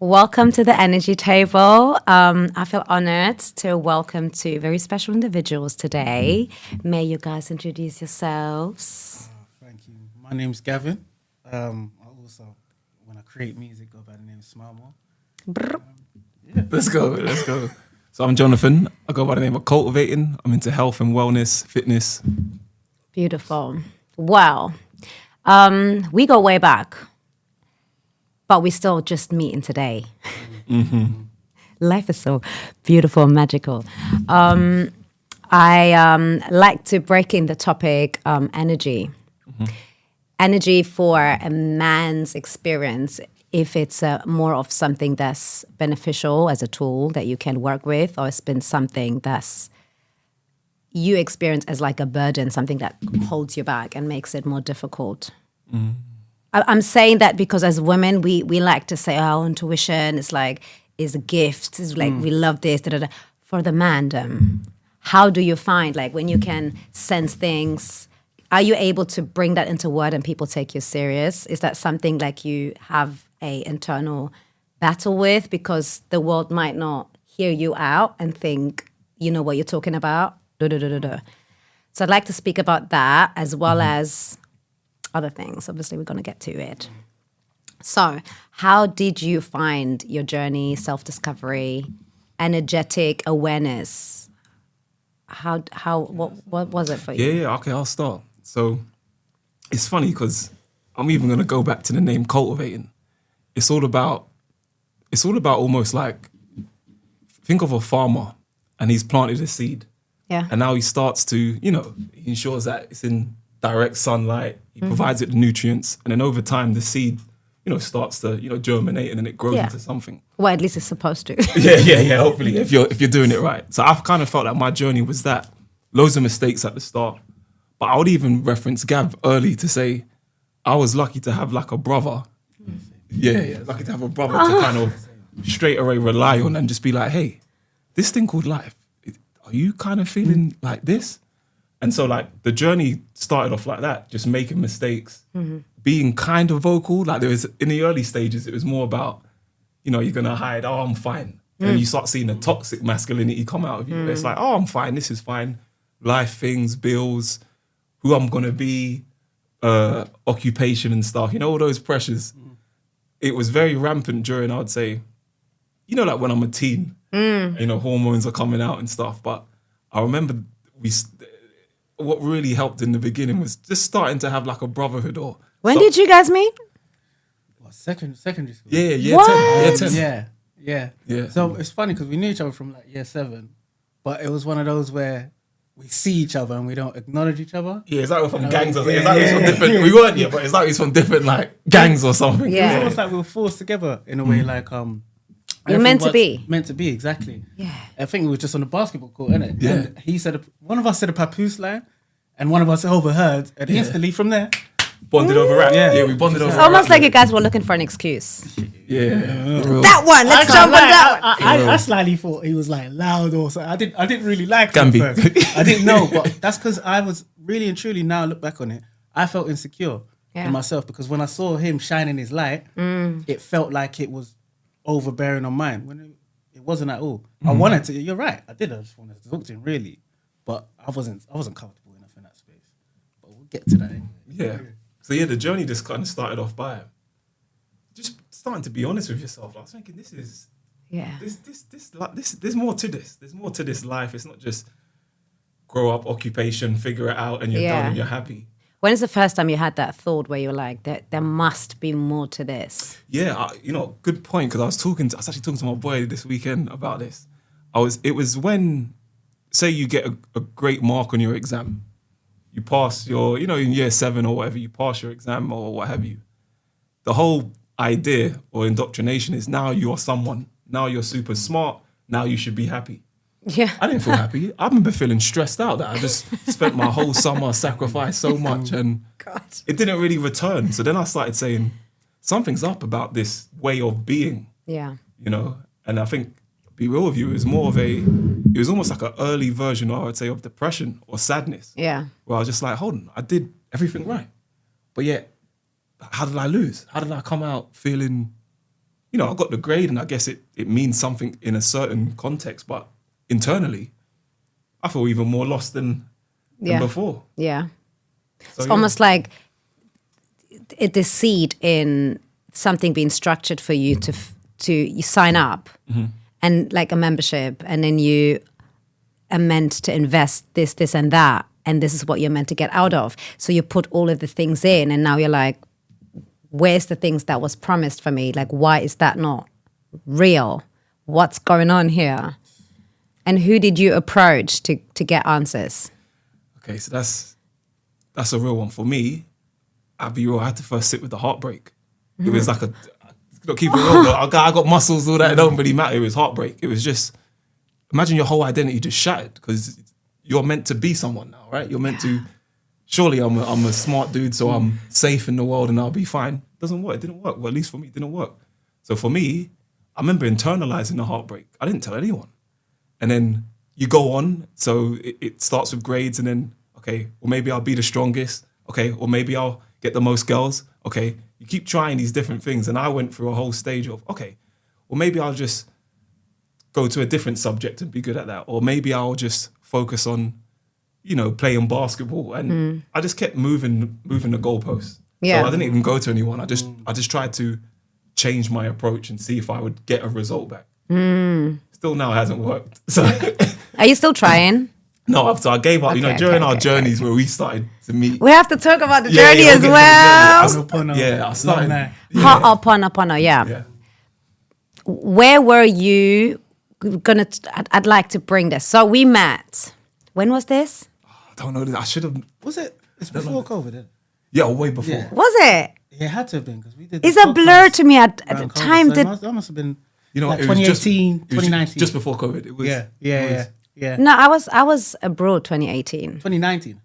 Welcome to the Energy Table. I feel honored to welcome two very special individuals today. May you guys introduce yourselves. Thank you. My name's Gavin. I also, when I create music, go by the name Smilemoor. Let's go. So I'm Jonathan. I go by the name of Coletivating. I'm into health and wellness, fitness. Beautiful. Well, we go way back, but we still just meeting today. Mm-hmm. Life is so beautiful and magical. I like to break in the topic energy. Mm-hmm. Energy for a man's experience, if it's more of something that's beneficial as a tool that you can work with, or it's been something that's you experience as like a burden, something that holds you back and makes it more difficult. Mm. I'm saying that because as women, we like to say, oh, intuition is a gift. It's like, we love this, da, da, da. For the man, how do you find, like, when you can sense things, are you able to bring that into word and people take you serious? Is that something like you have a internal battle with because the world might not hear you out and think, you know what you're talking about? Da, da, da, da, da. So I'd like to speak about that as well as other things. Obviously, we're going to get to it. So how did you find your journey, self-discovery, energetic awareness? What was it for you? Yeah, okay, I'll start. So it's funny because I'm even going to go back to the name Cultivating. It's all about almost like, think of a farmer and he's planted a seed. Yeah. And now he starts to, he ensures that it's in direct sunlight. He provides it the nutrients. And then over time, the seed, starts to, germinate and then it grows into something. Well, at least it's supposed to. Yeah. Hopefully, if you're doing it right. So I've kind of felt like my journey was that. Loads of mistakes at the start. But I would even reference Gav early to say, I was lucky to have like a brother. Yeah. Lucky to have a brother to kind of straight away rely on and just be like, hey, this thing called life, are you kind of feeling like this? And so like the journey started off like that, just making mistakes, being kind of vocal. Like there was, in the early stages, it was more about, you're going to hide, oh, I'm fine. And you start seeing the toxic masculinity come out of you. It's like, oh, I'm fine, this is fine. Life things, bills, who I'm going to be, occupation and stuff, all those pressures. It was very rampant during, I would say, like when I'm a teen, hormones are coming out and stuff. But I remember what really helped in the beginning was just starting to have like a brotherhood. When did you guys meet? Secondary school. Yeah, year 10. Yeah. So it's funny because we knew each other from like year 7, but it was one of those where we see each other and we don't acknowledge each other. Yeah, it's like we're from gangs or something. It's like we're from different. We weren't yet, but it's like it's from different like gangs or something. Yeah. It's almost like we were forced together in a way, like You're meant to be. Meant to be, exactly. Yeah. I think it was just on the basketball court, innit? Yeah. And he said, one of us said a papoose line, and one of us overheard, and instantly from there, Bonded over rap. Yeah, we bonded over It's rap. almost like you guys were looking for an excuse. Yeah. That one, let's jump on that one. I slightly thought he was like loud or something. I didn't really like him at first. I didn't know, but that's because I was really and truly, now I look back on it, I felt insecure in myself because when I saw him shining his light, it felt like it was overbearing on mine when it wasn't at all. I wanted to. You're right. I did. I just wanted to talk to him really, but I wasn't comfortable enough in that space. But we'll get to that. Anyway. Yeah. So the journey just kind of started off by just starting to be honest with yourself. I was thinking, this there's more to this. There's more to this life. It's not just grow up, occupation, figure it out, and you're done and you're happy. When is the first time you had that thought where you were like, there must be more to this? Yeah, good point, because I was actually talking to my boy this weekend about this. It was when, say you get a great mark on your exam. You pass your, in year 7 or whatever, you pass your exam or what have you. The whole idea or indoctrination is now you're someone. Now you're super smart. Now you should be happy. Yeah. I didn't feel happy. I remember feeling stressed out that I just spent my whole summer, sacrificed so much, and it didn't really return. So then I started saying, something's up about this way of being. Yeah. And I think, be real with you, it was almost like an early version, I would say, of depression or sadness. Yeah. Where I was just like, hold on, I did everything right. But yet, how did I lose? How did I come out feeling you know, I got the grade and I guess it means something in a certain context, but internally, I feel even more lost than before. Yeah. So, It's almost like the seed in something being structured for you to you sign up and like a membership, and then you are meant to invest this and that, and this is what you're meant to get out of. So you put all of the things in, and now you're like, where's the things that was promised for me? Like, why is that not real? What's going on here? And who did you approach to get answers? Okay, so that's a real one. For me, I'll be real, I had to first sit with the heartbreak. It was like not keep it real, but I got muscles, all that, it don't really matter. It was heartbreak. It was just, imagine your whole identity just shattered because you're meant to be someone now, right? You're meant to, surely I'm a smart dude, so I'm safe in the world and I'll be fine. Doesn't work, it didn't work. Well, at least for me, it didn't work. So for me, I remember internalizing the heartbreak. I didn't tell anyone. And then you go on, so it starts with grades and then, okay, well maybe I'll be the strongest. Okay, or maybe I'll get the most girls. Okay, you keep trying these different things. And I went through a whole stage of, okay, well maybe I'll just go to a different subject and be good at that. Or maybe I'll just focus on, you know, playing basketball. And I just kept moving the goalposts. Yeah. So I didn't even go to anyone. I just tried to change my approach and see if I would get a result back. Still now it hasn't worked. So Are you still trying? No, so I gave up. Okay, during our journeys where we started to meet. We have to talk about the Yeah, journey yeah, as we'll well. get to the journey. I started. Ho'oponopono, yeah. Where were you gonna? I'd like to bring this. So we met. When was this? I don't know. I should have. Was it? It's before COVID, isn't it? Yeah, way before. Yeah. Was it? Yeah, it had to have been because we did. It's a blur to me at the around COVID, time. so that must have been. You know, like it was 2018, it was 2019. just before COVID. It was. Yeah. No, I was abroad 2018. 2019.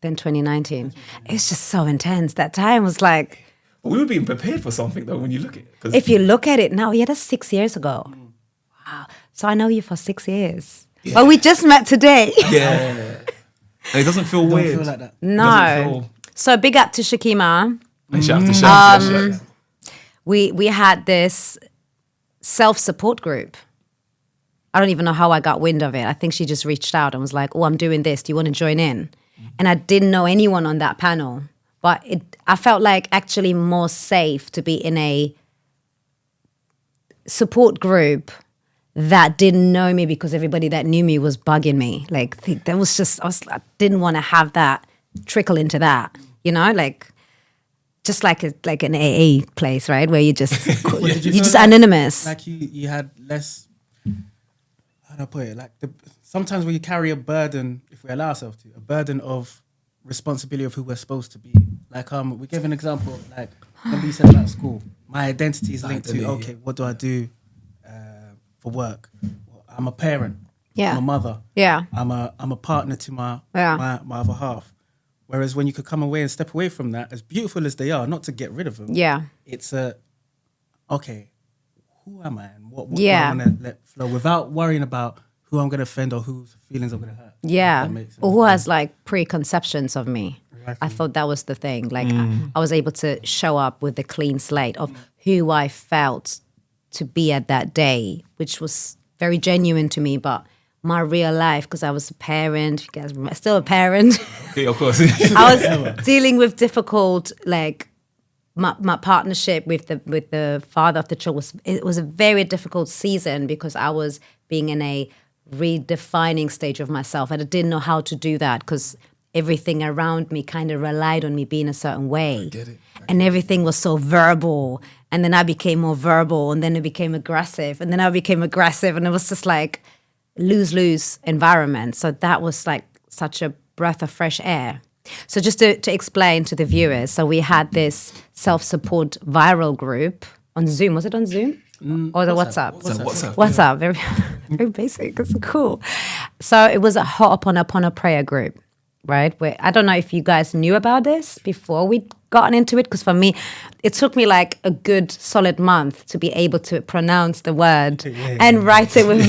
Then 2019. It's just so intense. That time was like. But we were being prepared for something though when you look at it. 'Cause If you look at it now, yeah, that's 6 years ago. Wow. So I know you for 6 years. Yeah. But we just met today. Yeah. And it doesn't feel weird. Don't feel like that. No. So big up to Shakima. And shout out to Shaq. We had this self-support group. I don't even know how I got wind of it. I think she just reached out and was like, oh, I'm doing this. Do you want to join in? And I didn't know anyone on that panel. But I felt like actually more safe to be in a support group that didn't know me because everybody that knew me was bugging me. Like, that was just, I didn't want to have that trickle into that, you know, like just like an AA place, right? Where you just, you're just anonymous. Like you had less, how do I put it? Like sometimes when you carry a burden, if we allow ourselves to, a burden of responsibility of who we're supposed to be. Like we gave an example, like when you said about school, my identity is linked to, okay, what do I do for work? Well, I'm a parent. Yeah. I'm a mother. Yeah. I'm a partner to my other half. Whereas when you could come away and step away from that, as beautiful as they are, not to get rid of them. Yeah. It's okay, who am I and what Yeah. do I want to let flow without worrying about who I'm going to offend or whose feelings I'm going to hurt. Yeah. That makes sense. Or who has like preconceptions of me. Exactly. I thought that was the thing. Like I was able to show up with a clean slate of who I felt to be at that day, which was very genuine to me, but my real life, because I was a parent, you guys remember, still a parent. Okay, of course. I was dealing with difficult, like my partnership with the father of the child it was a very difficult season because I was being in a redefining stage of myself, and I didn't know how to do that because everything around me kind of relied on me being a certain way. And everything was so verbal. And then I became more verbal, and then it became aggressive, and then I became aggressive, and it was just like lose-lose environment. So that was like such a breath of fresh air. So just to explain to the viewers, so we had this self-support viral group on Zoom. Was it on Zoom? Or the WhatsApp? WhatsApp. Very, very basic. It's cool. So it was a Ho'oponopono prayer group, right? Where I don't know if you guys knew about this before we gotten into it, because for me, it took me like a good solid month to be able to pronounce the word and write it with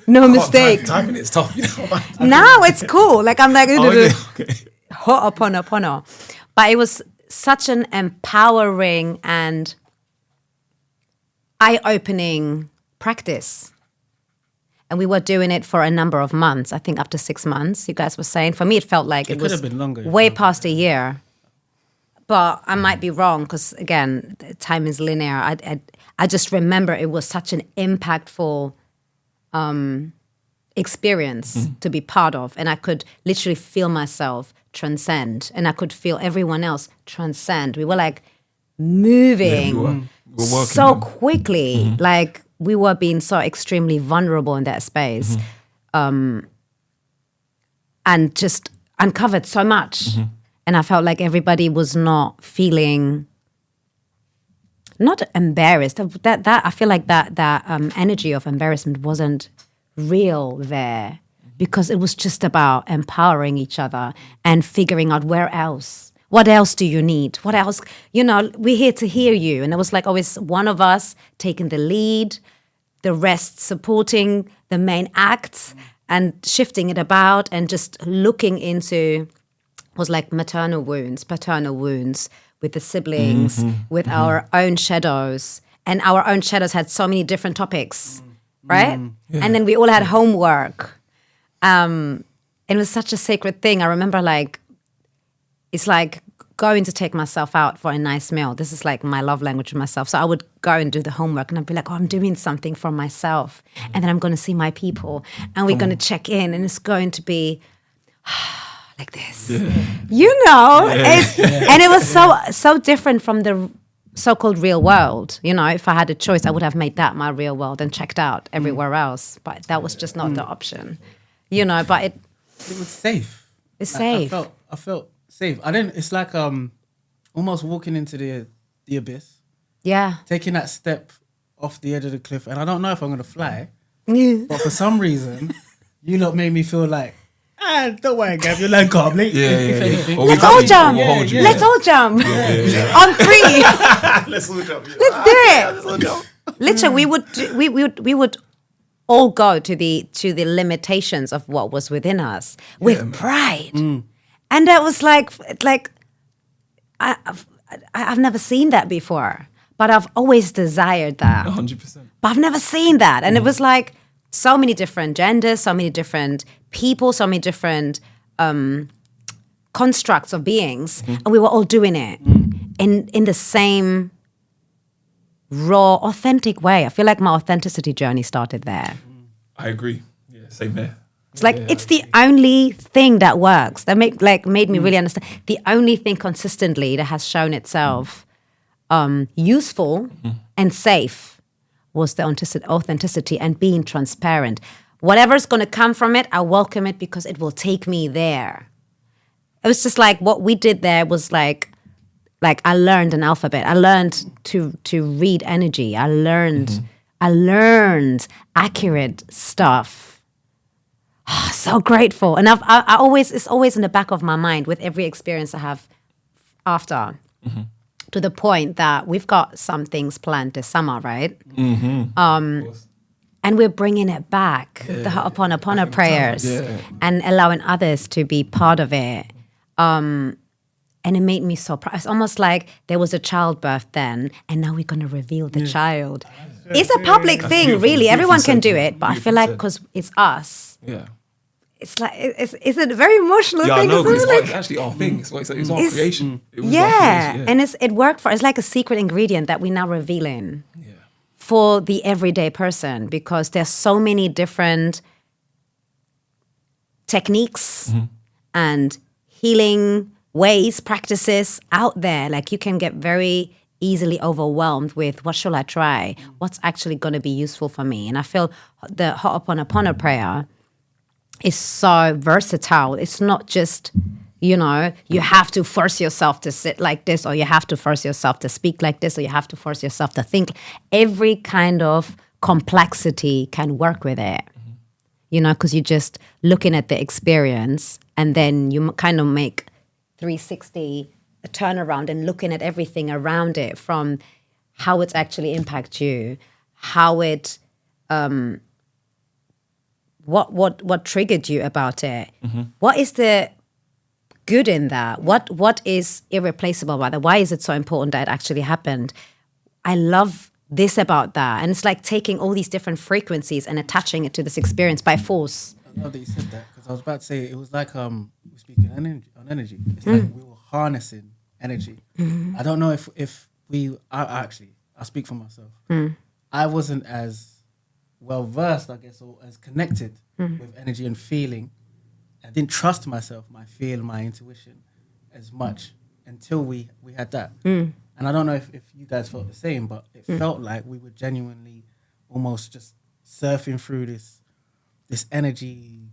no mistake. Typing it's tough, you know. Now it's cool. Like I'm like, Okay. Ho'oponopono. But it was such an empowering and eye-opening practice. And we were doing it for a number of months, I think up to 6 months, you guys were saying. For me, it felt like it could was have been longer, way past a year. But I might be wrong because, again, time is linear. I just remember it was such an impactful experience to be part of. And I could literally feel myself transcend. And I could feel everyone else transcend. We were like moving we were so quickly. Like we were being so extremely vulnerable in that space. And just uncovered so much. And I felt like everybody was not feeling, not embarrassed. That I feel like that energy of embarrassment wasn't real there, because it was just about empowering each other and figuring out where else. What else do you need? What else? You know, we're here to hear you. And it was like always one of us taking the lead, the rest supporting the main act and shifting it about and just looking into, was like maternal wounds, paternal wounds with the siblings, with our own shadows. And our own shadows had so many different topics, right? Yeah. And then we all had homework. It was such a sacred thing. I remember like, it's like going to take myself out for a nice meal. This is like my love language with myself. So I would go and do the homework and I'd be like, oh, I'm doing something for myself. And then I'm going to see my people and we're going to check in and it's going to be like this, you know, and it was so different from the so-called real world. You know, if I had a choice, I would have made that my real world and checked out everywhere else. But that was just not the option, you know. But it was safe. It's safe. I felt safe. It's like almost walking into the abyss. Yeah. Taking that step off the edge of the cliff, and I don't know if I'm gonna fly, but for some reason, you lot made me feel like. Don't worry, Gav, you'll learn calmly. Let's all jump. Let's all jump. On 3. Let's all jump. Let's do it. Let's all jump. Literally, we would all go to the limitations of what was within us with pride. And that was like I've never seen that before, but I've always desired that. 100%. But I've never seen that. And it was like so many different genders, so many different people, so many different constructs of beings, and we were all doing it in the same raw, authentic way. I feel like my authenticity journey started there. I agree. Yeah, same there. It's like it's the only thing that works. That made me really understand. The only thing consistently that has shown itself useful and safe was the authenticity and being transparent. Whatever's going to come from it, I welcome it because it will take me there. It was just like what we did there was like I learned an alphabet. I learned to read energy. I learned accurate stuff. Oh, so grateful. And I always, it's always in the back of my mind with every experience I have after. To the point that we've got some things planned this summer, right? And we're bringing it back, the Ho'oponopono prayers, and allowing others to be part of it. And it made me so proud. It's almost like there was a childbirth then, and now we're going to reveal the child. It's a public thing, really. Everyone can do it, but I feel like because it's us. Yeah. It's like, it's a very emotional thing. Yeah, I know, because it's actually our thing. It's our creation. It was our creation, and it worked it's like a secret ingredient that we're now revealing. Yeah. For the everyday person, because there's so many different techniques and healing ways, practices out there. Like you can get very easily overwhelmed with what shall I try? What's actually going to be useful for me? And I feel the Ho'oponopono prayer is so versatile. It's not just, you know, you have to force yourself to sit like this, or you have to force yourself to speak like this, or you have to force yourself to think. Every kind of complexity can work with it, you know, because you're just looking at the experience and then you kind of make 360 a turnaround and looking at everything around it from how it actually impacts you, how it, what triggered you about it, what is the good in that? What is irreplaceable about that? Why is it so important that it actually happened? I love this about that. And it's like taking all these different frequencies and attaching it to this experience by force. I love that you said that, because I was about to say it was like we're speaking on energy. It's like we were harnessing energy. I don't know if I'll speak for myself. I wasn't as well versed, I guess, or as connected with energy and feeling. I didn't trust myself, my feel, my intuition as much until we had that. And I don't know if you guys felt the same, but it felt like we were genuinely almost just surfing through this energy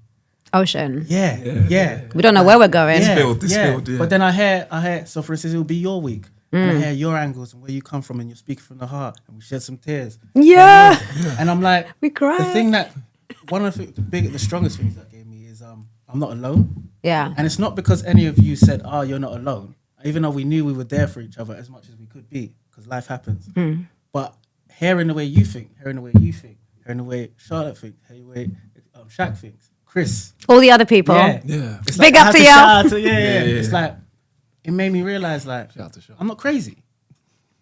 ocean. Yeah. We don't know where we're going. This field. But then I hear, so for instance, it will be your week. And I hear your angles and where you come from, and you're speaking from the heart, and we shed some tears. Yeah. And I'm like, we cried. The thing that, one of the strongest things that gave me is I'm not alone. Yeah. And it's not because any of you said, oh, you're not alone. Even though we knew we were there for each other as much as we could be, because life happens. But hearing the way you think, hearing the way Charlotte thinks, hearing the way Shaq thinks, Chris. All the other people. Yeah. It's Big like, up to you. It's like, it made me realize, like, I'm not crazy.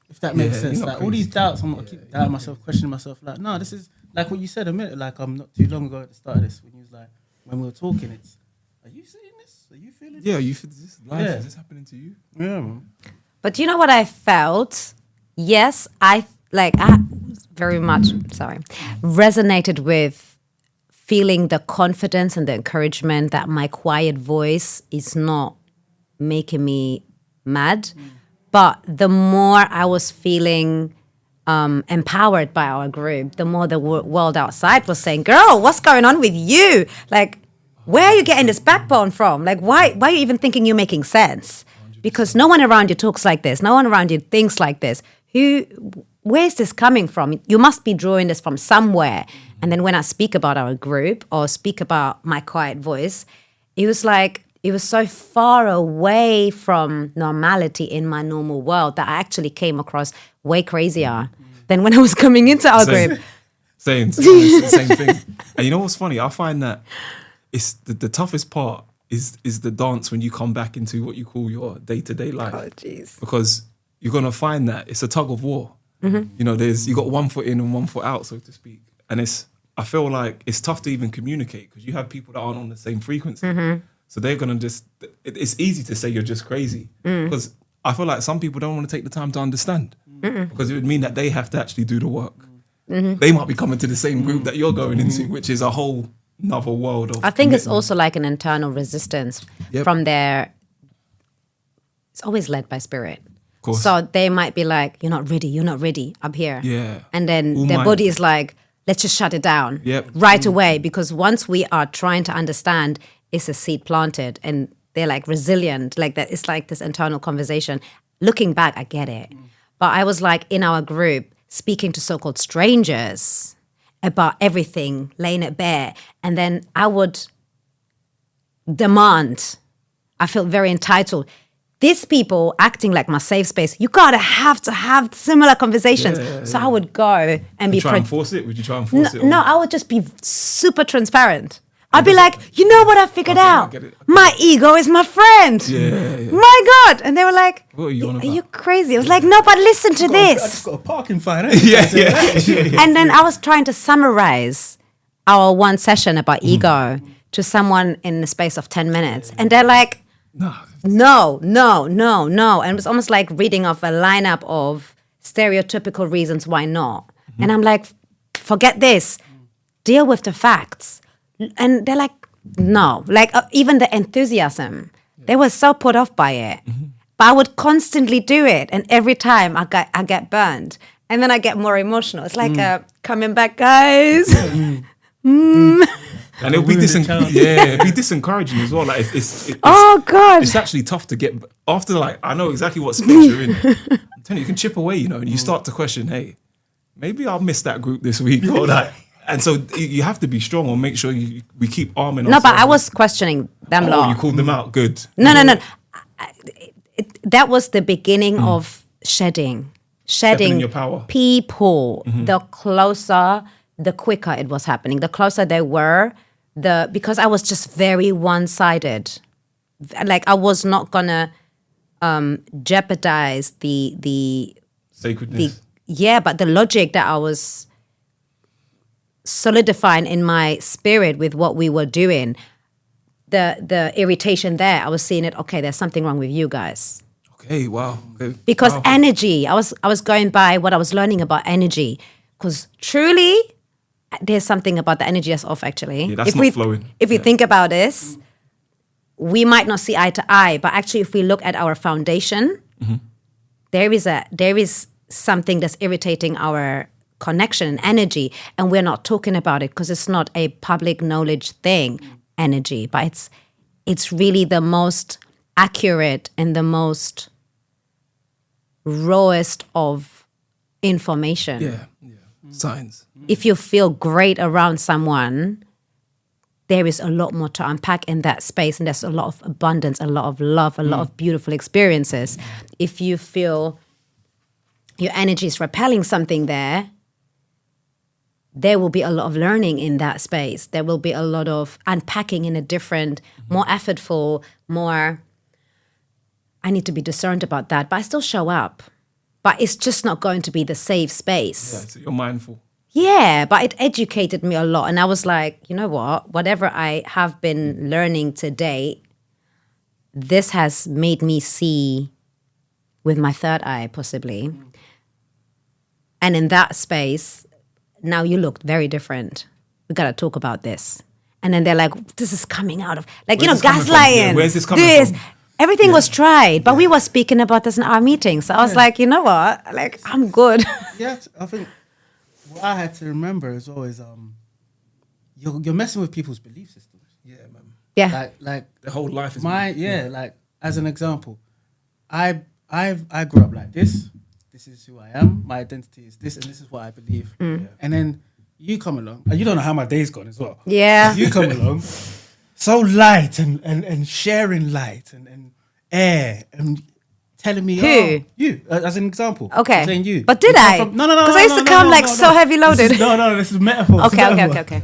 If that makes sense. Like, all these doubts, I'm not keep doubting myself, questioning myself. Like, no, this is, like what you said a minute, like, not too long ago at the start of this, when you was like, when we were talking, it's, are you seeing this? Are you feeling this? Yeah, you feel this life? Is this happening to you? Yeah, man. But you know what I felt? Yes, I very much, resonated with feeling the confidence and the encouragement that my quiet voice is not making me mad. But the more I was feeling empowered by our group, the more the world outside was saying, girl, what's going on with you? Like, where are you getting this backbone from? Like, why are you even thinking you're making sense? Because no one around you talks like this. No one around you thinks like this. Where is this coming from? You must be drawing this from somewhere. And then when I speak about our group or speak about my quiet voice, it was like, it was so far away from normality in my normal world that I actually came across way crazier than when I was coming into our group. It's the same thing. And you know what's funny? I find that it's the toughest part is the dance when you come back into what you call your day-to-day life. Oh, jeez. Because you're going to find that it's a tug of war. You know, you got 1 foot in and 1 foot out, so to speak. And I feel like it's tough to even communicate because you have people that aren't on the same frequency. So they're going to it's easy to say you're just crazy because I feel like some people don't want to take the time to understand because it would mean that they have to actually do the work. They might be coming to the same group that you're going into, which is a whole another world of I think it's also like an internal resistance from their, it's always led by spirit. So they might be like, you're not ready up here. Yeah. And then their body is like, let's just shut it down right away, because once we are trying to understand, it's a seed planted and they're like resilient, like that. It's like this internal conversation. Looking back, I get it. But I was like in our group speaking to so-called strangers about everything, laying it bare. And then I would demand, I felt very entitled. These people acting like my safe space, you have to have similar conversations. So I would go and be... try and force it? Would you try and force it? No, I would just be super transparent. I'd be like, you know what I figured out? My ego is my friend. My God. And they were like, what are you on about? Are you crazy? I was like, no, but listen to this. I just got a parking fine. And then I was trying to summarize our one session about ego to someone in the space of 10 minutes. And they're like, no. And it was almost like reading off a lineup of stereotypical reasons why not. And I'm like, forget this. Deal with the facts. And they're like, no. Like even the enthusiasm, they were so put off by it. But I would constantly do it. And every time I get burned. And then I get more emotional. It's like coming back, guys. And it'll be it'd be disencouraging as well. Like it's oh God, it's actually tough to get after. Like I know exactly what space you're in. I'm telling you can chip away, you know, and you start to question, hey, maybe I'll miss that group this week or that. And so you have to be strong or make sure we keep arming ourselves. No, but I was questioning them. Oh, you called them out. Good. No. That was the beginning of shedding in your power. People. The closer, the quicker it was happening. The closer they were, because I was just very one-sided. Like I was not gonna jeopardize the sacredness. but the logic that I was solidifying in my spirit with what we were doing, the irritation there, I was seeing it, okay, there's something wrong with you guys. Okay, wow. Okay. Because energy, I was going by what I was learning about energy. Because truly, there's something about the energy that's off, actually. Yeah, that's not flowing. If we think about this, we might not see eye to eye, but actually if we look at our foundation, there is something that's irritating our connection and energy, and we're not talking about it because it's not a public knowledge thing, energy, but it's really the most accurate and the most rawest of information. Yeah. Signs. If you feel great around someone, there is a lot more to unpack in that space, and there's a lot of abundance, a lot of love, a lot of beautiful experiences. If you feel your energy is repelling something there will be a lot of learning in that space. There will be a lot of unpacking in a different, more effortful, more, I need to be discerned about that, but I still show up. But it's just not going to be the safe space. Yeah, so you're mindful. Yeah, but it educated me a lot. And I was like, you know what? Whatever I have been learning today, this has made me see with my third eye, possibly. And in that space, now you look very different. We got to talk about this. And then they're like, this is coming out of, like, Where's gaslighting. Yeah, where's this coming from? Everything was tried, but we were speaking about this in our meeting. So I was like, you know what? Like, I'm good. Yeah, I think what I had to remember as well is you're messing with people's belief systems. Yeah, man. Yeah. Like The whole life is like as an example, I grew up like this. This is who I am. My identity is this, and this is what I believe. And then you come along, and you don't know how my day's gone as well. Yeah. You come along, so light and sharing light and air and telling me, Who? oh, you, as an example. Okay. I'm saying you. But did You come I? from- No. Because I used to come so heavy loaded. This is metaphor. Okay.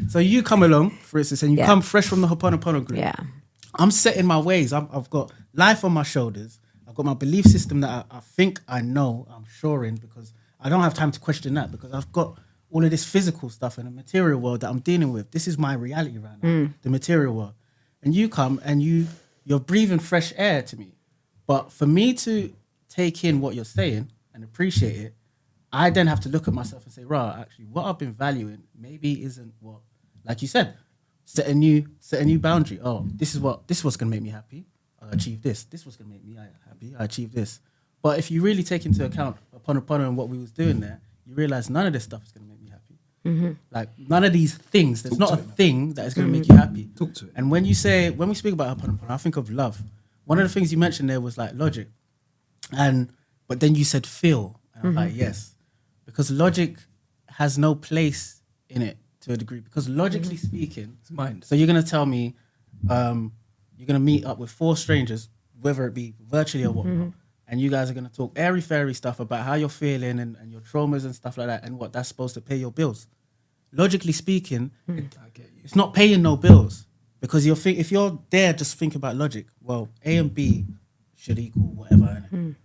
So you come along, for instance, and you Yeah. come fresh from the Ho'oponopono group. Yeah. I'm setting my ways. I've got life on my shoulders. I've got my belief system that I think I know, I'm sure in, because I don't have time to question that, because I've got all of this physical stuff in the material world that I'm dealing with. This is my reality right now, the material world. And you come and you're breathing fresh air to me. But for me to take in what you're saying and appreciate it, I then have to look at myself and say, right, actually, what I've been valuing maybe isn't what, like you said, set a new boundary. Oh, this is what's going to make me happy. I achieve this. This was going to make me happy. I achieve this. But if you really take into account upon and what we was doing there, you realize none of this stuff is going to make me happy. Like none of these things. There's not a thing that is going to make you happy. Talk to it. And when we speak about upon, I think of love. One of the things you mentioned there was like logic, but then you said feel, and I'm like yes, because logic has no place in it to a degree. Because logically speaking, It's mind. so you're gonna tell me you're gonna meet up with 4 strangers, whether it be virtually or whatnot, and you guys are gonna talk airy fairy stuff about how you're feeling and your traumas and stuff like that, and what that's supposed to pay your bills. Logically speaking, I get you. it's not paying no bills, because if you're there just thinking about logic, well, A and B should equal whatever, and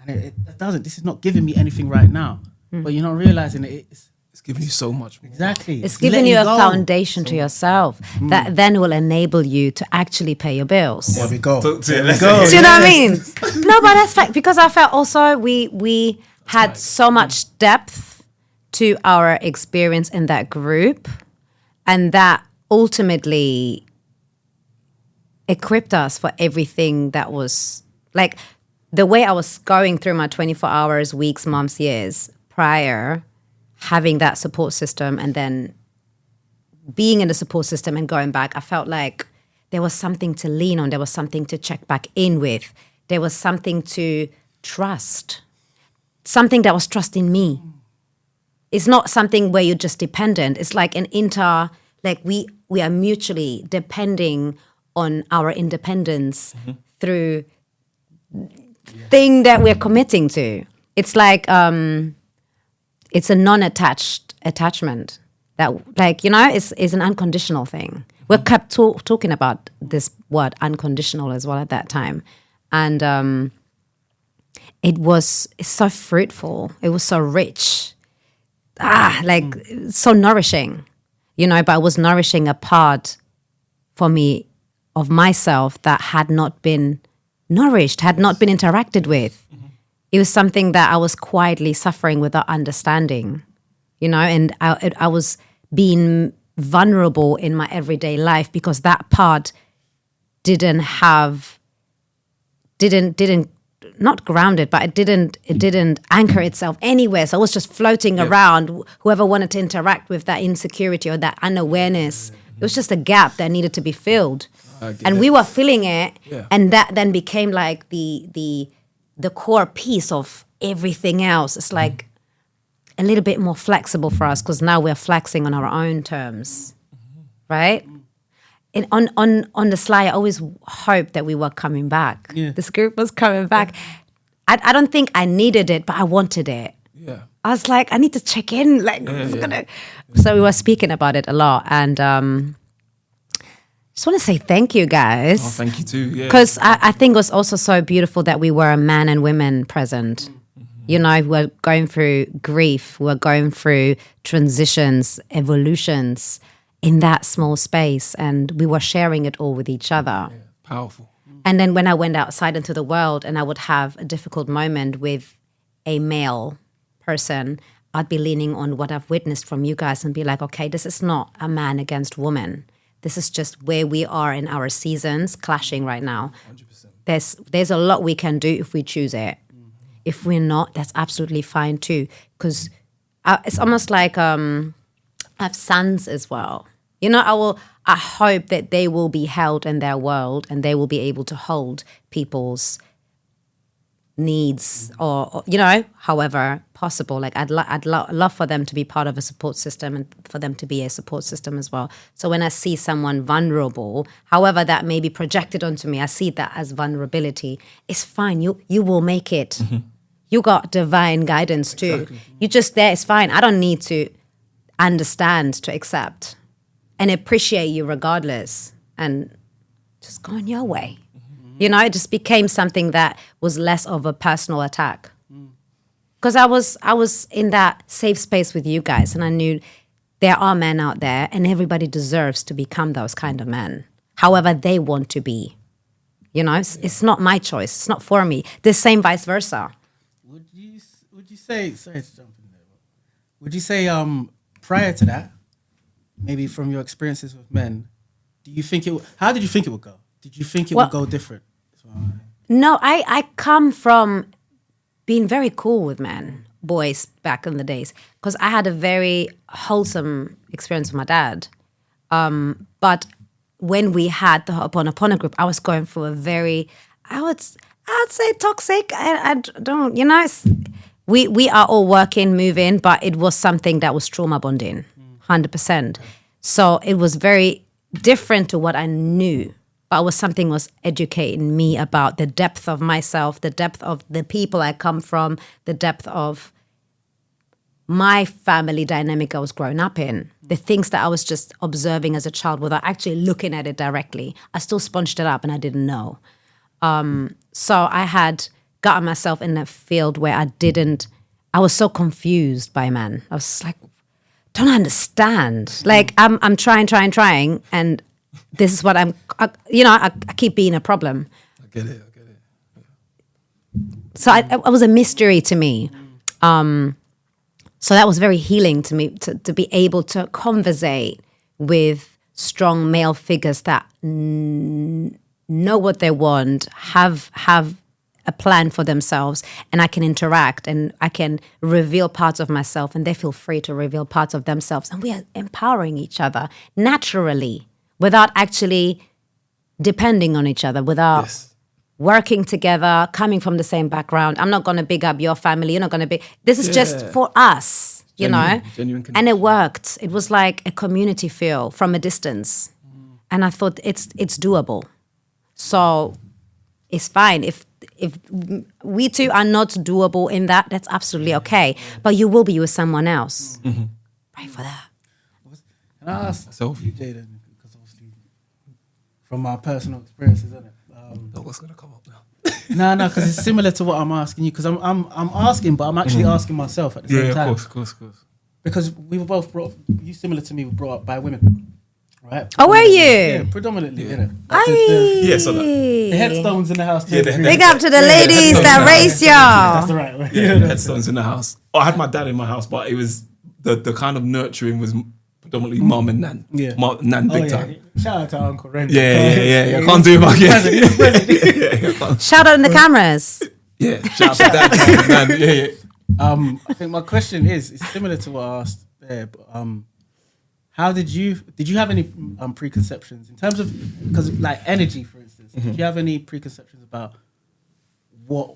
it doesn't. This is not giving me anything right now, but you're not realizing it's It's giving you so much more. exactly. It's giving you a letting go. foundation to yourself that then will enable you to actually pay your bills. There we go. Talk to it. There we Let's go. Do you know what I mean? No, but that's fact, because I felt also we had so much depth to our experience in that group, and that ultimately equipped us for everything that was like the way I was going through my 24 hours, weeks, months, years prior, having that support system and then being in the support system and going back, I felt like there was something to lean on. There was something to check back in with. There was something to trust, something that was trusting me. It's not something where you're just dependent. It's like like we are mutually depending on our independence through thing that we're committing to. It's like it's a non-attached attachment that, like, is an unconditional thing. We kept talking about this word unconditional as well at that time. And it's so fruitful. It was so rich. So nourishing, but it was nourishing a part for me of myself that had not been nourished, had not been interacted with. It was something that I was quietly suffering without understanding, and I was being vulnerable in my everyday life because that part didn't not grounded, but it didn't anchor itself anywhere. So I was just floating around. Whoever wanted to interact with that insecurity or that unawareness, it was just a gap that needed to be filled. And we were filling it, and that then became like the core piece of everything else. It's like a little bit more flexible for us because now we're flexing on our own terms, right? And on the sly, I always hoped that we were coming back. Yeah. This group was coming back. I don't think I needed it, but I wanted it. Yeah. I was like, I need to check in. So we were speaking about it a lot, and just want to say thank you, guys. Oh, thank you too. Yeah. Because I think it was also so beautiful that we were men and women present. We're going through grief. We're going through transitions, evolutions in that small space, and we were sharing it all with each other. Yeah, powerful. And then when I went outside into the world and I would have a difficult moment with a male person, I'd be leaning on what I've witnessed from you guys and be like, okay, this is not a man against woman. This is just where we are in our seasons clashing right now. 100%. There's a lot we can do if we choose it. If we're not, that's absolutely fine too. Because it's almost like I have sons as well. I hope that they will be held in their world and they will be able to hold people's needs or however possible. Like I'd love for them to be part of a support system and for them to be a support system as well. So when I see someone vulnerable, however that may be projected onto me, I see that as vulnerability. It's fine. You will make it. Mm-hmm. You got divine guidance too. Exactly. You're just there. It's fine. I don't need to understand to accept and appreciate you regardless and just go on your way. Mm-hmm. It just became something that was less of a personal attack. Because I was in that safe space with you guys and I knew there are men out there and everybody deserves to become those kind of men, however they want to be. It's not my choice. It's not for me. The same vice versa. Would you say, sorry to jump in there, would you say prior to that, maybe from your experiences with men, how did you think it would go? Did you think it would go different? No, I come from being very cool with men, boys back in the days, because I had a very wholesome experience with my dad. But when we had the Ho'oponopono group, I was going through a very, I'd say toxic. I don't, we are all working, moving, but it was something that was trauma bonding. 100%. So it was very different to what I knew, but something was educating me about the depth of myself, the depth of the people I come from, the depth of my family dynamic I was growing up in, the things that I was just observing as a child without actually looking at it directly. I still sponged it up and I didn't know. So I had gotten myself in a field where I was so confused by men. I was like, don't understand. Like I'm trying, and this is what I keep being a problem. I get it. Yeah. So it was a mystery to me. So that was very healing to me to be able to conversate with strong male figures that know what they want, have a plan for themselves, and I can interact and I can reveal parts of myself and they feel free to reveal parts of themselves. And we are empowering each other naturally without actually depending on each other, without working together, coming from the same background. I'm not going to big up your family. You're not going to be. This is just for us, genuine connection. And it worked. It was like a community feel from a distance. And I thought it's doable. So it's fine. If we two are not doable in that, that's absolutely okay. But you will be with someone else. Mm-hmm. Pray for that. Can I ask Sophie, Jaden, because obviously from my personal experiences, isn't it? What's going to come up now? No, because it's similar to what I'm asking you. Because I'm asking, but I'm actually asking myself at the same time. Of course. Because we were both brought up, you similar to me, were brought up by women, right? Oh, were you? Yeah, predominantly, innit? So the headstones in the house. Big up to the ladies that raised y'all. That's the right way. Yeah, headstones in the house. I had my dad in my house, but it was the kind of nurturing was predominantly mum and nan. Yeah. Nan big time. Shout out to Uncle Ren. Yeah. I can't do it back. Shout out in the cameras. Yeah, shout out to dad. Nan. Yeah. I think my question is similar to what I asked there, but how did you have any preconceptions in terms of, because like energy, for instance, did you have any preconceptions about what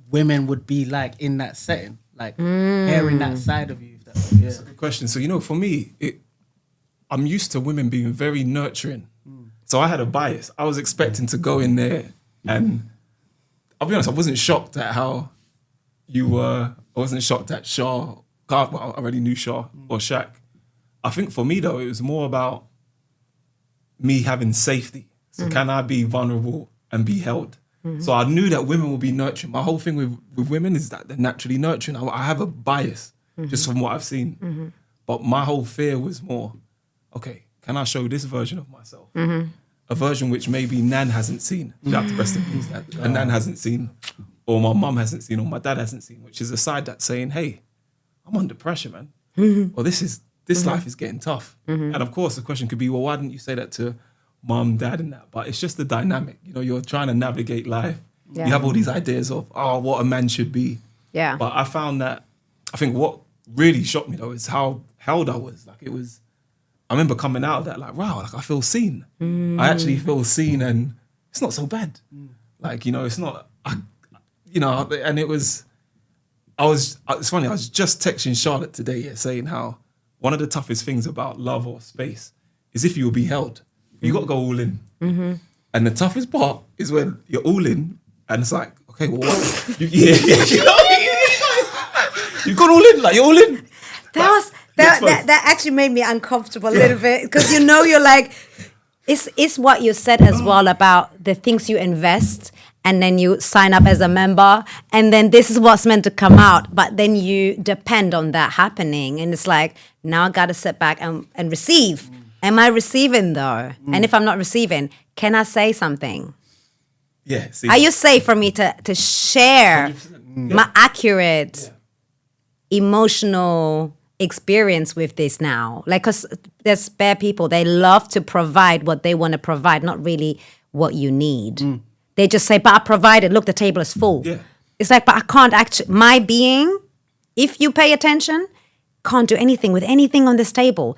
women would be like in that setting, like hearing that side of you? That's a good question. So for me, I'm used to women being very nurturing, so I had a bias. I was expecting to go in there, and I'll be honest, I wasn't shocked at how you were. I wasn't shocked at Shah. Well, I already knew Shah or Shaq. I think for me, though, it was more about me having safety. So can I be vulnerable and be held? So I knew that women will be nurturing. My whole thing with women is that they're naturally nurturing. I have a bias just from what I've seen. But my whole fear was more, okay, can I show this version of myself? A version which maybe Nan hasn't seen. Shout out to rest in peace. And Nan hasn't seen, or my mum hasn't seen, or my dad hasn't seen, which is a side that's saying, hey, I'm under pressure, man. Or this life is getting tough. And of course, the question could be, well, why didn't you say that to mum, dad, and that? But it's just the dynamic. You're trying to navigate life. Yeah. You have all these ideas of, what a man should be. Yeah. But I found that, I think what really shocked me, though, is how held I was. Like, I remember coming out of that, like, wow, like, I feel seen. I actually feel seen, and it's not so bad. Like, it's not, and it was, it's funny, I was just texting Charlotte today, saying how one of the toughest things about love or space is if you will be held. You got to go all in. And the toughest part is when you're all in and it's like, okay, well, what? You've gone all in, like you're all in. That actually made me uncomfortable a little bit, because you're like, it's what you said as well about the things you invest, and then you sign up as a member, and then this is what's meant to come out, but then you depend on that happening, and it's like, now I got to sit back and receive. Am I receiving though? And if I'm not receiving, can I say something? Yeah. Are you safe for me to share my accurate emotional experience with this now? Like, because there's bare people, they love to provide what they want to provide, not really what you need. They just say, but I provided, look, the table is full. Yeah. It's like, but I can't actually, my being, if you pay attention, can't do anything with anything on this table.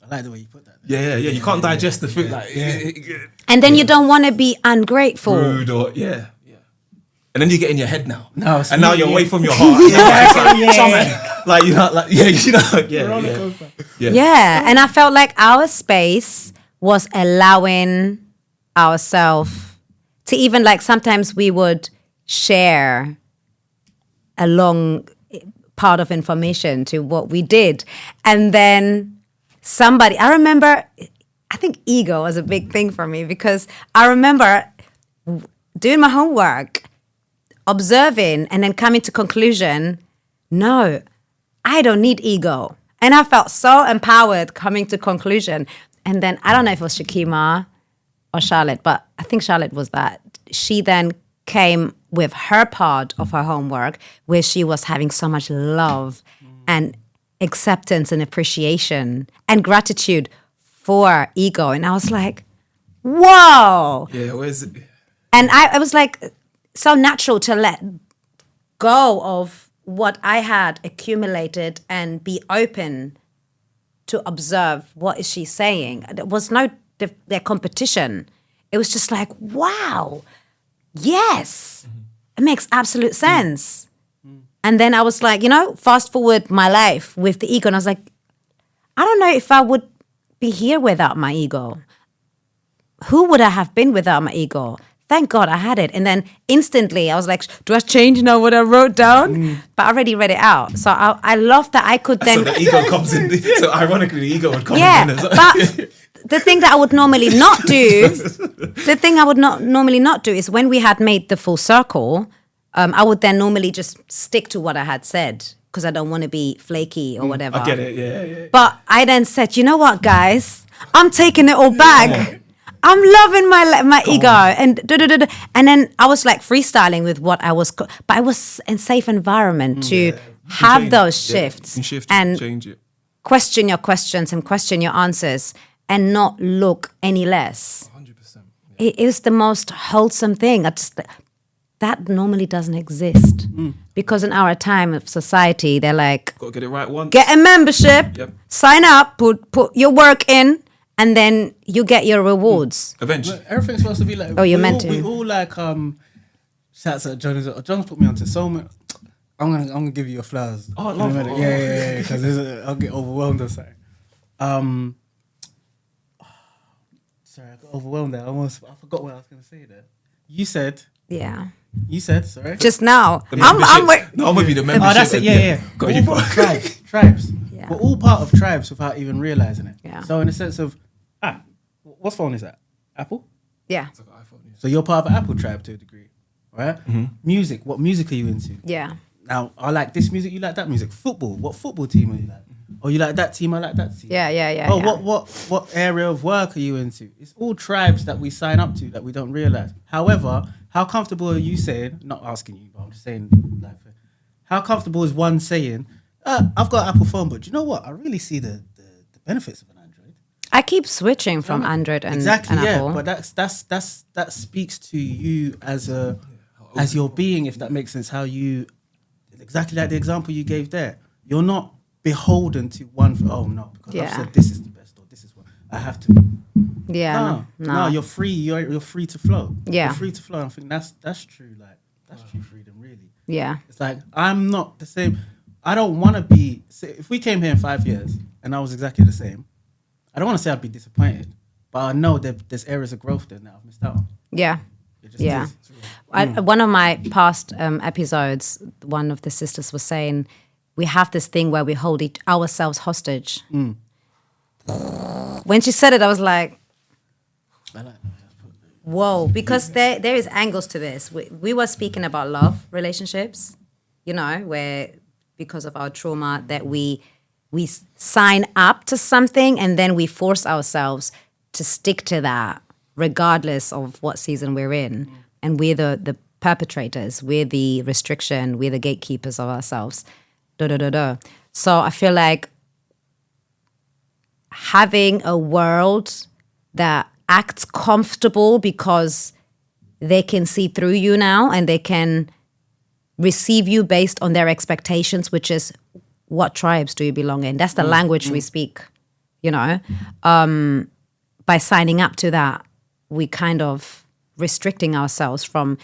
I like the way you put that. Yeah. You can't digest the food. And then you don't want to be ungrateful. Rude or, And then you get in your head now. No, and now you're away from your heart. And I felt like our space was allowing ourselves to even, like, sometimes we would share a long part of information to what we did. And then I remember, I think ego was a big thing for me, because I remember doing my homework, observing, and then coming to conclusion, no, I don't need ego. And I felt so empowered coming to conclusion. And then, I don't know if it was Shakima or Charlotte, but I think Charlotte was that. She then came with her part of her homework, where she was having so much love and acceptance and appreciation and gratitude for ego. And I was like, whoa. Yeah, where's it? And I was like, so natural to let go of what I had accumulated and be open to observe what is she saying. There was no their competition. It was just like, wow, yes, it makes absolute sense. And then I was like, fast forward my life with the ego, and I was like, I don't know if I would be here without my ego. Who would I have been without my ego? Thank God I had it. And then instantly I was like, do I change now what I wrote down? But I already read it out. So I love that I could then... So the ego comes in. So ironically, the ego would come in. But the thing that I would normally not do, normally not do is when we had made the full circle, I would then normally just stick to what I had said because I don't want to be flaky or whatever. I get it, yeah. But I then said, you know what, guys? I'm taking it all back. I'm loving my ego and and then I was like freestyling with what I was, but I was in safe environment to have those shifts and change it. Question your questions and question your answers and not look any less. 100%. It is the most wholesome thing. That normally doesn't exist because in our time of society, they're like, gotta get it right once. Get a membership, sign up, put your work in. And then you get your rewards. Eventually. Everything's supposed to be like... Oh, you're meant to. We all like... Shouts at John. John's put me onto so much... I'm gonna give you your flowers. Oh, I love it. Yeah. Because I'll get overwhelmed or something. Sorry, I got overwhelmed there. I forgot what I was going to say there. You said... Yeah. You said, sorry? Just now. I'm with you, the membership. Oh, that's it. Yeah. Got you. Tribes. Yeah. We're all part of tribes without even realizing it. Yeah. So in the sense of... what phone is that? Apple? Yeah. So you're part of an Apple tribe to a degree, right? Mm-hmm. Music, what music are you into? Yeah. Now, I like this music, you like that music. Football, what football team are you like? Oh, you like that team, I like that team. Yeah. Oh, what area of work are you into? It's all tribes that we sign up to that we don't realize. However, how comfortable are you saying, not asking you, but I'm just saying, like, how comfortable is one saying, I've got an Apple phone, but do you know what? I really see the benefits of an Android. I keep switching from Android and Apple. But that speaks to you as your being, if that makes sense. How you, exactly like the example you gave there. You're not beholden to one. Because I've said this is the best or this is what I have to. Yeah, no, you're free. You're free to flow. Yeah, you're free to flow. I think that's true. Like that's true freedom, really. Yeah, it's like I'm not the same. I don't want to be. If we came here in 5 years and I was exactly the same, I don't want to say I'd be disappointed, but I know that there's areas of growth there that I've missed out on. Yeah. Yeah. One of my past episodes, one of the sisters was saying, we have this thing where we hold ourselves hostage. When she said it, I was like, whoa, because there is angles to this. We were speaking about love relationships, where because of our trauma that we sign up to something and then we force ourselves to stick to that regardless of what season we're in. And we're the perpetrators, we're the restriction, we're the gatekeepers of ourselves. So I feel like having a world that acts comfortable because they can see through you now and they can receive you based on their expectations, which is what tribes do you belong in? That's the language we speak, by signing up to that, we kind of restricting ourselves from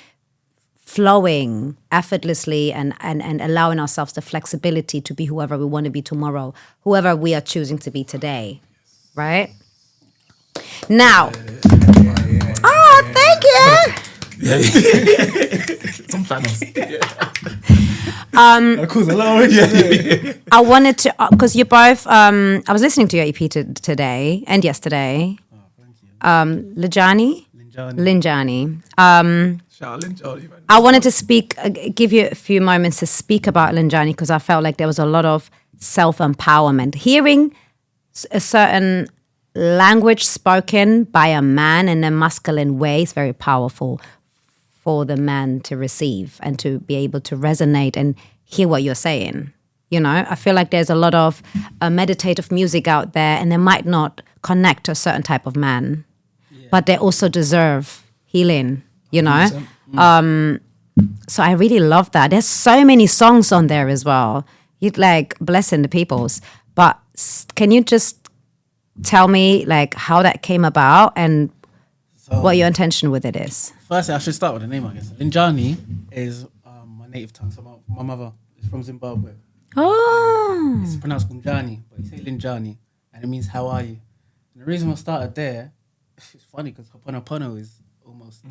flowing effortlessly and allowing ourselves the flexibility to be whoever we want to be tomorrow, whoever we are choosing to be today, right? Now, thank you. Some fans. I wanted to, because you both, I was listening to your EP today and yesterday. Linjani. I wanted to give you a few moments to speak about Linjani because I felt like there was a lot of self-empowerment. Hearing a certain language spoken by a man in a masculine way is very powerful for the man to receive and to be able to resonate and hear what you're saying. I feel like there's a lot of meditative music out there and they might not connect to a certain type of man, but they also deserve healing, So I really love that. There's so many songs on there as well. You'd like blessing the peoples. But can you just tell me like how that came about and what your intention with it is? Firstly, I should start with the name, I guess. Linjani is my native tongue. So my mother is from Zimbabwe. Oh. It's pronounced Gunjani, but you say Linjani, and it means how are you? And the reason I started there, it's funny because Ho'oponopono is almost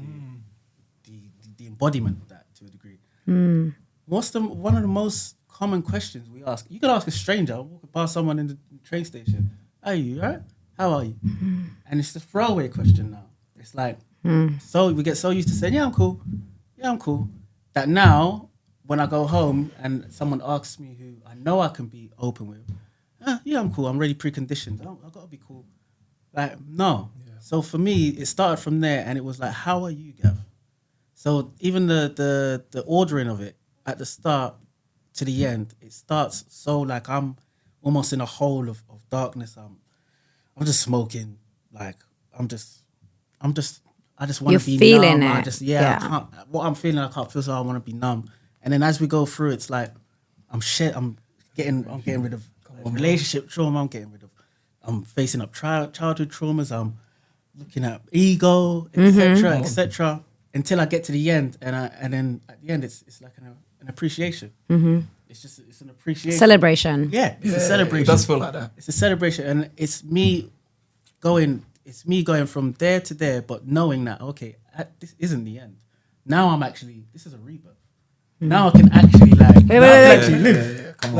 the embodiment of that to a degree. One of the most common questions we ask, you could ask a stranger walking past someone in the train station, are you right? How are you? And it's a throwaway question now. It's like, so we get so used to saying, yeah, I'm cool. Yeah, I'm cool. That now, when I go home and someone asks me who I know I can be open with, yeah, I'm cool. I'm already preconditioned. I've got to be cool. Like, no. Yeah. So for me, it started from there, and it was like, how are you, Gav? So even the ordering of it at the start to the end, it starts so like I'm almost in a hole of darkness. I'm just smoking. Like I just want to be feeling numb. it. I can't. What I'm feeling, I can't feel. So I want to be numb. And then as we go through, it's like I'm getting rid of relationship trauma. I'm facing up childhood traumas. I'm looking at ego, etc., etc. Until I get to the end, and then at the end, it's like an appreciation. It's an appreciation. Celebration. Yeah, it's a celebration. It does feel like that. It's a celebration, and it's me going from there to there, but knowing that, okay, this isn't the end. Now this is a rebirth. Now I can actually live. Come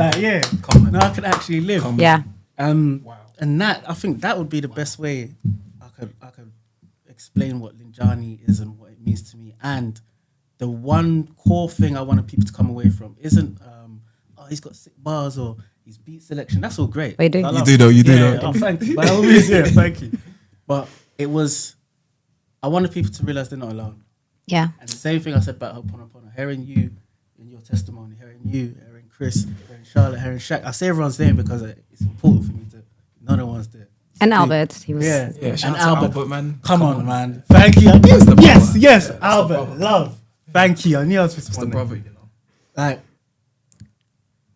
on. Now I can actually live. Yeah. Wow. And that, I think that would be the best way I could explain what Linjani is and what it means to me. And the one core thing I wanted people to come away from isn't, he's got sick bars or his beat selection. That's all great. We do. You do though. Oh, thank you. By all means, yeah, thank you. But it was, I wanted people to realize they're not alone. Yeah. And the same thing I said about Ho'oponopono, hearing you in your testimony, hearing Chris, hearing Charlotte, hearing Shaq. I say everyone's name because it's important for me to know no one's there. And Albert, he was. Yeah, shout and out to Albert, man. Come on, man. Thank you. Yes, Albert, love. Thank you. I knew I was It's the brother, you know. Like,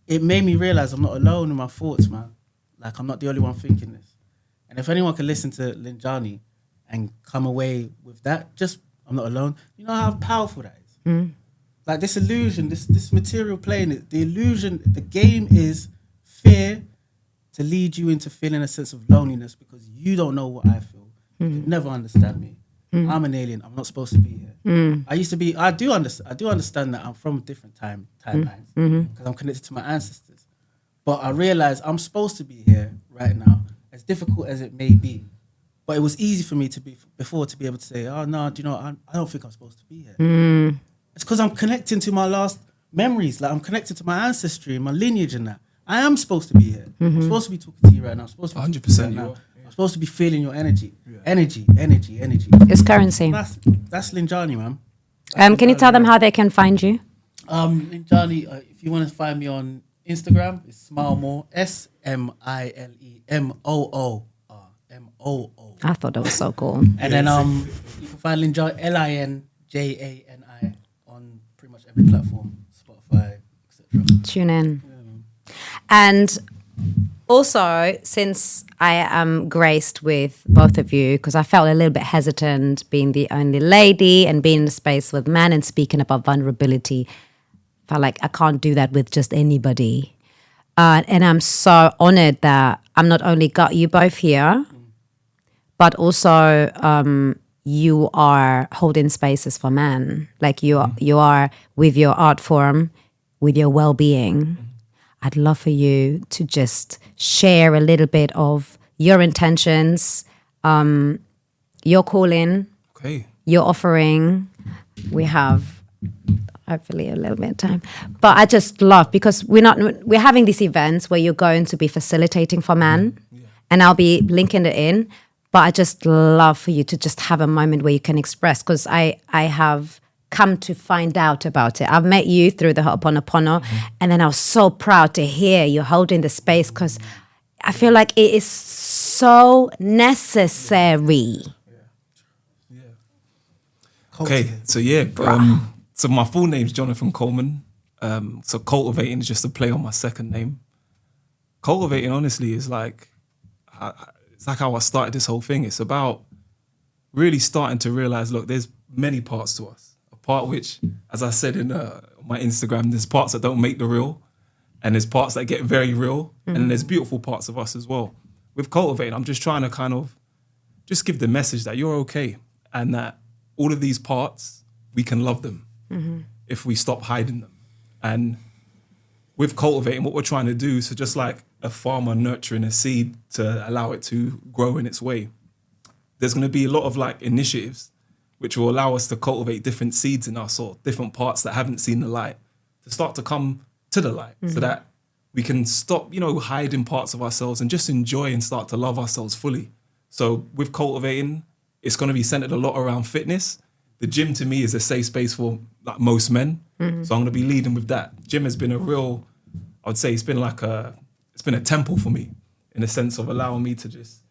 it made me realize I'm not alone in my thoughts, man. Like, I'm not the only one thinking this. And if anyone can listen to Linjani and come away with that, just, I'm not alone. You know how powerful that is? Like, this illusion, this material plane, the illusion, the game is fear to lead you into feeling a sense of loneliness because you don't know what I feel. You never understand me. I'm an alien. I'm not supposed to be here. I do understand that I'm from different timelines because I'm connected to my ancestors. But I realize I'm supposed to be here right now, as difficult as it may be. But it was easy for me to be able to say, oh no, do you know, I don't think I'm supposed to be here. It's because I'm connecting to my last memories. Like I'm connected to my ancestry and my lineage and that. I am supposed to be here. I'm supposed to be talking to you right now. I'm supposed to be 100% right now. I'm supposed to be feeling your energy. Yeah. Energy. It's currency. That's Linjani, man. Can you tell them how they can find you? Linjani, if you want to find me on Instagram, it's Smilemoor, SMILEMOOR. MOO. I thought that was so cool. And then you can find Linjani, LINJANI on pretty much every platform, Spotify, etc. Tune in. And also, since I am graced with both of you, because I felt a little bit hesitant being the only lady and being in a space with men and speaking about vulnerability, I felt like I can't do that with just anybody. And I'm so honored that I'm not only got you both here, but also you are holding spaces for men. Like you are with your art form, with your well-being. I'd love for you to just share a little bit of your intentions, your calling, your offering. We have hopefully a little bit of time. But I just love, because we're having these events where you're going to be facilitating for men, and I'll be linking it in. But I just love for you to just have a moment where you can express, because I have come to find out about it. I've met you through the Ho'oponopono, and then I was so proud to hear you holding the space, because I feel like it is so necessary. Okay, so so my full name's Jonathan Coleman. So Coletivating is just a play on my second name. Cultivating, honestly, is like, it's like how I started this whole thing. It's about really starting to realize, look, there's many parts to us. A part which, as I said in my Instagram, there's parts that don't make the real, and there's parts that get very real, and there's beautiful parts of us as well. With Cultivating, I'm just trying to kind of just give the message that you're okay, and that all of these parts, we can love them if we stop hiding them. And with cultivating, what we're trying to do, so just like a farmer nurturing a seed to allow it to grow in its way, there's going to be a lot of like initiatives which will allow us to cultivate different seeds in our soul, different parts that haven't seen the light, to start to come to the light, so that we can stop, hiding parts of ourselves and just enjoy and start to love ourselves fully. So with cultivating, it's going to be centered a lot around fitness. The gym to me is a safe space for like most men. So I'm going to be leading with that. Gym has been I would say it's been a temple for me, in the sense of allowing me to just,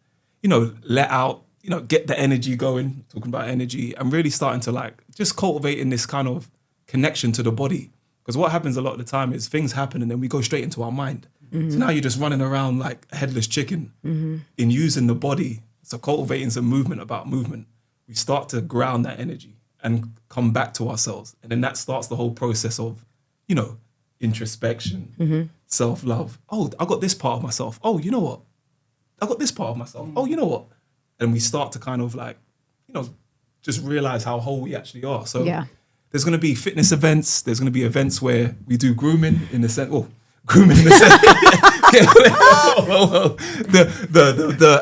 let out, get the energy going, talking about energy, and really starting to like just cultivating this kind of connection to the body. Because what happens a lot of the time is things happen and then we go straight into our mind. So now you're just running around like a headless chicken in using the body. So cultivating some movement about movement. We start to ground that energy and come back to ourselves. And then that starts the whole process of, introspection, self-love. Oh, I got this part of myself. Oh, you know what? I got this part of myself. Oh, you know what? And we start to kind of like, just realize how whole we actually are. So there's going to be fitness events. There's going to be events where we do grooming in the sense, grooming in the sense. The actual,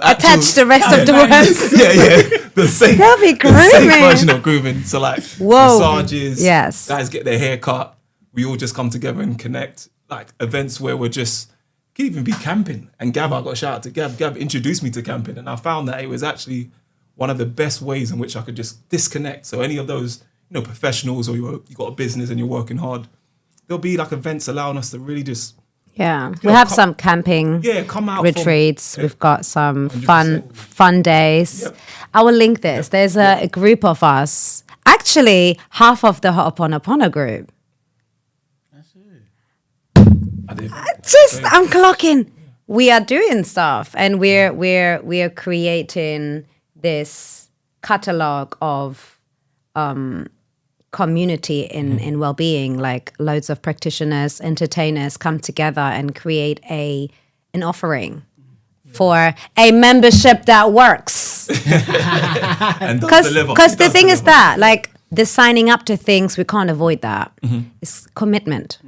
attach the rest of the words. The safe, That'll be grooming. the safe version of grooming. So like massages, guys get their hair cut. We all just come together and connect. Like events where we're just, could even be camping. And Gab, I got a shout out to Gab. Gab introduced me to camping, and I found that it was actually one of the best ways in which I could just disconnect. So any of those, professionals, or you got a business and you're working hard, there'll be like events allowing us to really just we have some camping come out retreats. We've got some 100%. fun days. I will link this. There's a group of us, actually half of the Ho'oponopono group. I'm clocking. We are doing stuff, and we're creating this catalog of community in well-being. Like loads of practitioners, entertainers come together and create an offering for a membership that works. Because the thing is that, like, the signing up to things, we can't avoid that. It's commitment.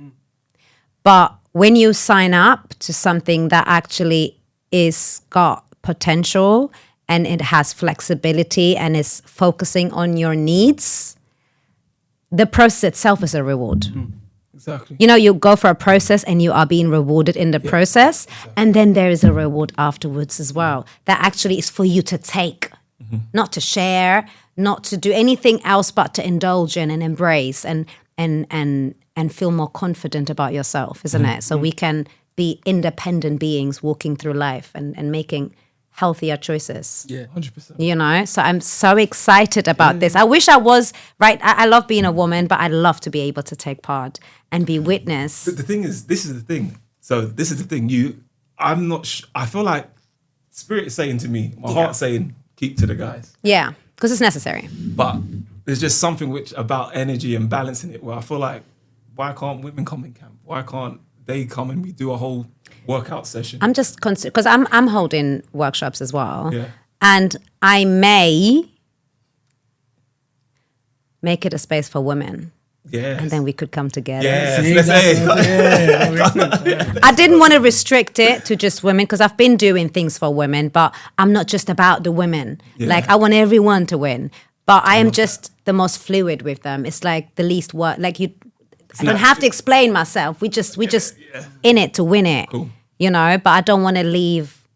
But when you sign up to something that actually is got potential and it has flexibility and is focusing on your needs, the process itself is a reward. Exactly. You go for a process and you are being rewarded in the process. Exactly. And then there is a reward afterwards as well. That actually is for you to take, not to share, not to do anything else but to indulge in and embrace and feel more confident about yourself, isn't it? So we can be independent beings walking through life and making healthier choices. Yeah, 100%. So I'm so excited about this. I wish I was, right? I love being a woman, but I'd love to be able to take part and be witness. But the thing is, this is the thing. So this is the thing. I'm not, I feel like Spirit is saying to me, my heart's saying, keep to the guys. Yeah, because it's necessary. But there's just something about energy and balancing it where I feel like, why can't women come in camp? Why can't they come and we do a whole workout session? I'm just because I'm holding workshops as well, Yeah. and I may make it a space for women. Yes. And then we could come together. Yes. I didn't want to restrict it to just women because I've been doing things for women, but I'm not just about the women. Yeah. Like I want everyone to win, but I am just the most fluid with them. It's like the least work. Like I don't have to explain myself. We just in it to win it. Cool. But I don't want to leave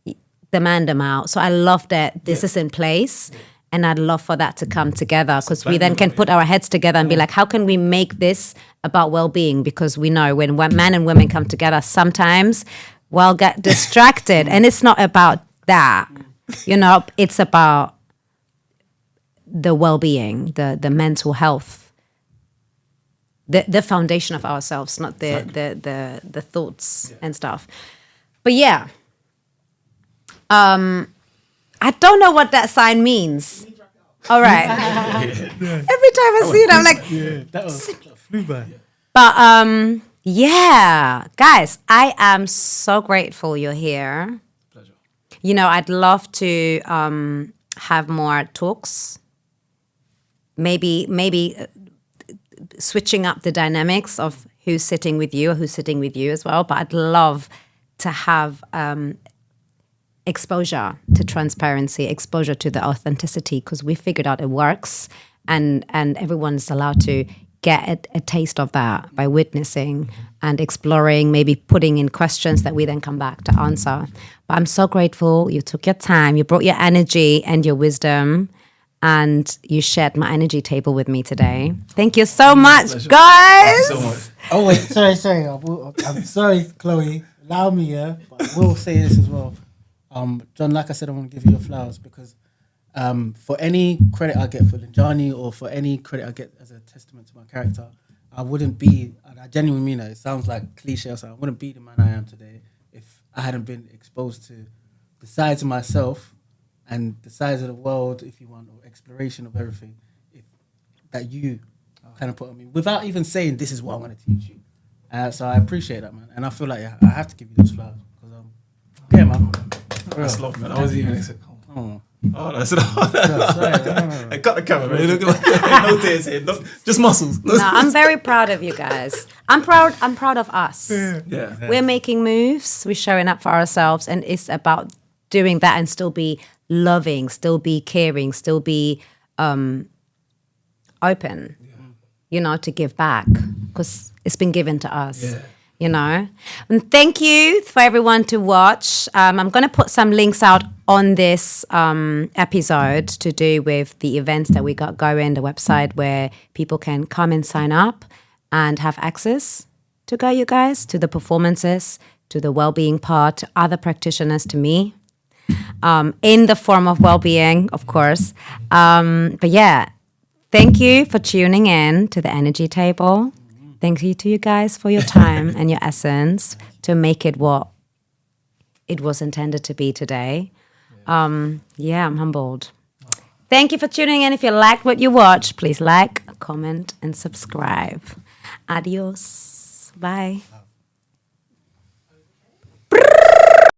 the mandem out. So I love that this is in place, and I'd love for that to come together because we then can put our heads together and be like, how can we make this about well-being? Because we know when men and women come together, sometimes we'll get distracted, and it's not about that. It's about the well-being, the mental health. The foundation of ourselves, not the thoughts and stuff. But I don't know what that sign means. All right. Every time I see it, I'm like, that flew by. But guys, I am so grateful you're here. Pleasure. I'd love to have more talks. Maybe switching up the dynamics of who's sitting with you or who's sitting with you as well. But I'd love to have exposure to transparency, exposure to the authenticity, because we figured out it works, and everyone's allowed to get a taste of that by witnessing and exploring, maybe putting in questions that we then come back to answer. But I'm so grateful you took your time, you brought your energy and your wisdom, and you shared my energy table with me today. Thank you so much, guys. Thank you so much. Oh wait, sorry. I'm sorry, Chloe. Allow me, yeah. But I will say this as well. John, like I said, I want to give you your flowers because for any credit I get for Linjani or for any credit I get as a testament to my character, I wouldn't be, and I genuinely mean that, it sounds like cliche or something, I wouldn't be the man I am today if I hadn't been exposed to the sides of myself and the sides of the world, if you want, or exploration of everything that you kind of put on me without even saying this is what I want to teach you. So I appreciate that, man. And I feel like I have to give you those flowers because, yeah, man. That's love, man. I was even excited. Oh, that's it. I cut the camera, man. Look at no tears here. No, just muscles. No, I'm very proud of you guys. I'm proud of us. Yeah. We're making moves. We're showing up for ourselves, and it's about doing that and still be loving, still be caring, still be open. To give back because it's been given to us. Yeah. And thank you for everyone to watch. I'm going to put some links out on this episode to do with the events that we got going, the website where people can come and sign up and have access to go, you guys, to the performances, to the well-being part, to other practitioners, to me, in the form of well-being, of course. But yeah, thank you for tuning in to the Energy Table. Thank you to you guys for your time and your essence to make it what it was intended to be today. I'm humbled. Thank you for tuning in. If you liked what you watched, please like, comment, and subscribe. Adios. Bye.